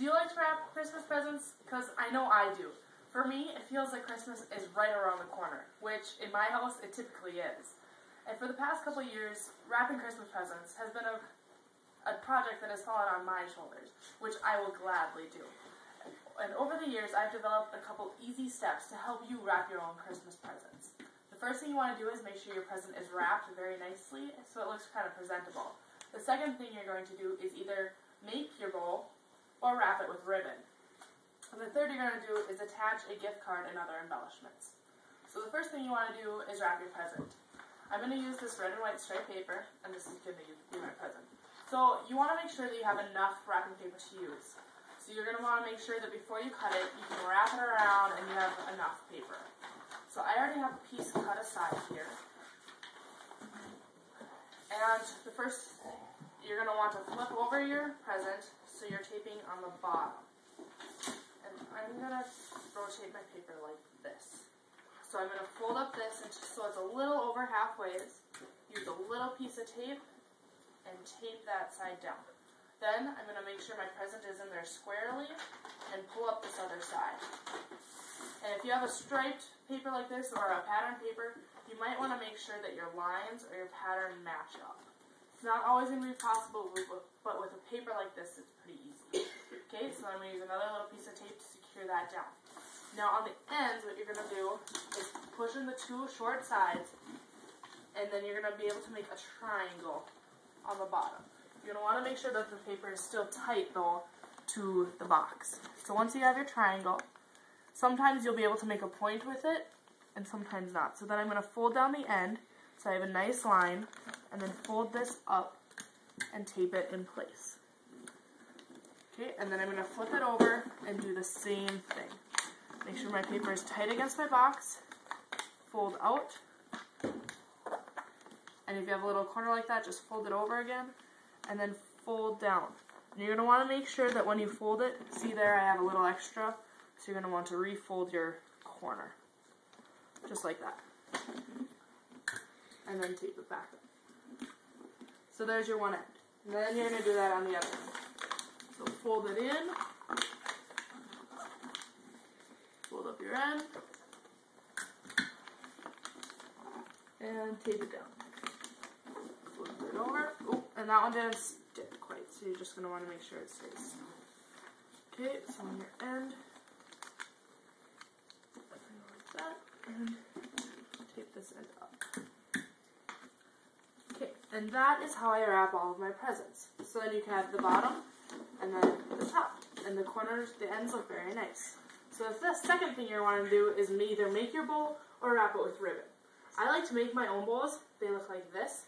Do you like to wrap Christmas presents? Because I know I do. For me, it feels like Christmas is right around the corner, which in my house it typically is. And for the past couple of years, wrapping Christmas presents has been a project that has fallen on my shoulders, which I will gladly do. And over the years, I've developed a couple easy steps to help you wrap your own Christmas presents. The first thing you want to do is make sure your present is wrapped very nicely so it looks kind of presentable. The second thing you're going to do is either make your bowl or wrap it with ribbon. And the third you're going to do is attach a gift card and other embellishments. So the first thing you want to do is wrap your present. I'm going to use this red and white striped paper, and this is going to be my present. So you want to make sure that you have enough wrapping paper to use. So you're going to want to make sure that before you cut it, you can wrap it around and you have enough paper. So I already have a piece cut aside here. And the first, you're going to want to flip over your present so you're taping on the bottom. And I'm going to rotate my paper like this. So I'm going to fold up this so it's a little over halfway. Use a little piece of tape and tape that side down. Then I'm going to make sure my present is in there squarely and pull up this other side. And if you have a striped paper like this or a pattern paper, you might want to make sure that your lines or your pattern match up. It's not always going to be possible, but with a paper like this, it's pretty easy. Okay, so I'm going to use another little piece of tape to secure that down. Now on the ends, what you're going to do is push in the two short sides, and then you're going to be able to make a triangle on the bottom. You're going to want to make sure that the paper is still tight, though, to the box. So once you have your triangle, sometimes you'll be able to make a point with it, and sometimes not. So then I'm going to fold down the end, so I have a nice line, and then fold this up and tape it in place. Okay, and then I'm going to flip it over and do the same thing. Make sure my paper is tight against my box, fold out, and if you have a little corner like that, just fold it over again, and then fold down. And you're going to want to make sure that when you fold it, see there I have a little extra, so you're going to want to refold your corner, just like that, and then tape it back up. So there's your one end. And then you're going to do that on the other end. So fold it in, fold up your end, and tape it down. Flip it over. Oh, and that one didn't stick quite, so you're just going to want to make sure it stays. Okay, so on your end, like that, and tape this end up. Okay, and that is how I wrap all of my presents. So then you can have the bottom, and then the top, and the corners, the ends look very nice. So the second thing you want to do is either make your bowl or wrap it with ribbon. I like to make my own bowls. They look like this.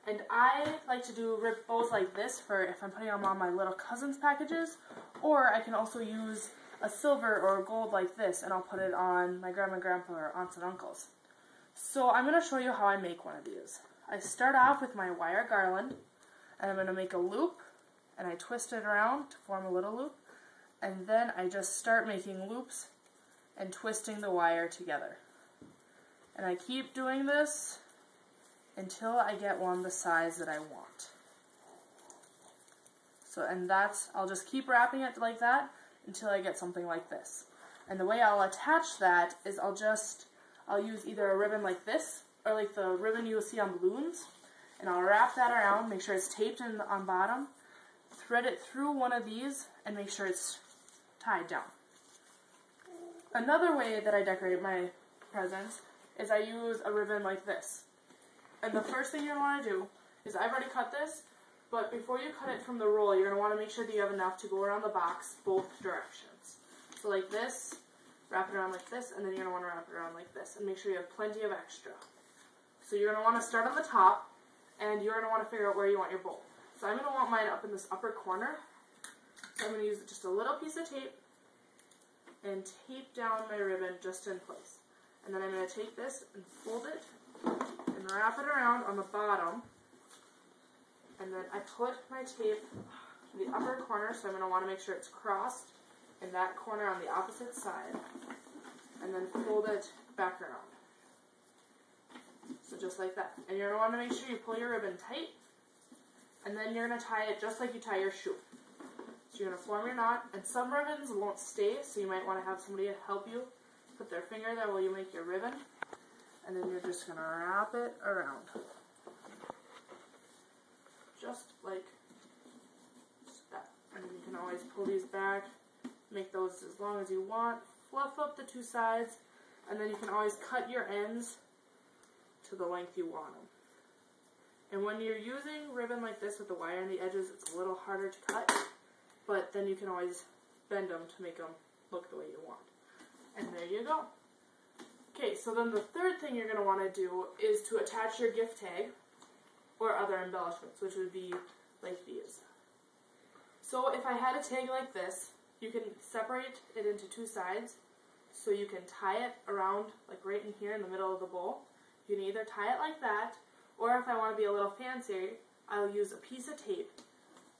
And I like to do bowls like this for if I'm putting them on my little cousin's packages, or I can also use a silver or a gold like this, and I'll put it on my grandma and grandpa or aunts and uncles. So I'm going to show you how I make one of these. I start off with my wire garland, and I'm going to make a loop, and I twist it around to form a little loop, and then I just start making loops and twisting the wire together. And I keep doing this until I get one the size that I want. So, and I'll just keep wrapping it like that until I get something like this. And the way I'll attach that is I'll use either a ribbon like this, or like the ribbon you'll see on balloons, and I'll wrap that around, make sure it's taped on bottom, thread it through one of these, and make sure it's tied down. Another way that I decorate my presents is I use a ribbon like this. And the first thing you're going to want to do is, I've already cut this, but before you cut it from the roll, you're going to want to make sure that you have enough to go around the box both directions. So like this, wrap it around like this, and then you're going to want to wrap it around like this, and make sure you have plenty of extra. So you're going to want to start on the top, and you're going to want to figure out where you want your bowl. So I'm going to want mine up in this upper corner. So I'm going to use just a little piece of tape and tape down my ribbon just in place. And then I'm going to take this and fold it and wrap it around on the bottom. And then I put my tape in the upper corner, so I'm going to want to make sure it's crossed in that corner on the opposite side. And then fold it back around. So just like that. And you're going to want to make sure you pull your ribbon tight. And then you're going to tie it just like you tie your shoe. So So you're going to form your knot, and some ribbons won't stay, so you might want to have somebody help you put their finger there while you make your ribbon. And then you're just going to wrap it around. Just like that. And then you can always pull these back, make those as long as you want, fluff up the two sides, and then you can always cut your ends to the length you want them. And when you're using ribbon like this with the wire on the edges, it's a little harder to cut, but then you can always bend them to make them look the way you want. And there you go. Okay, so then the third thing you're going to want to do is to attach your gift tag or other embellishments, which would be like these. So if I had a tag like this, you can separate it into two sides. So you can tie it around, like right in here in the middle of the bowl. You can either tie it like that, or if I want to be a little fancier, I'll use a piece of tape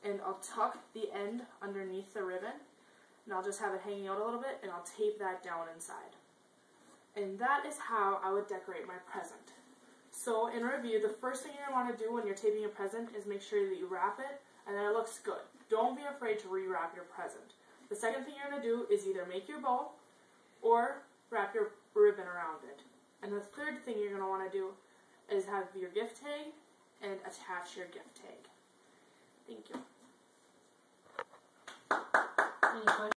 and I'll tuck the end underneath the ribbon, and I'll just have it hanging out a little bit, and I'll tape that down inside. And that is how I would decorate my present. So in review, the first thing you're going to want to do when you're taping a present is make sure that you wrap it and that it looks good. Don't be afraid to rewrap your present. The second thing you're going to do is either make your bow or wrap your ribbon around it. And the third thing you're going to want to do is have your gift tag and attach your gift tag. Thank you. Any questions?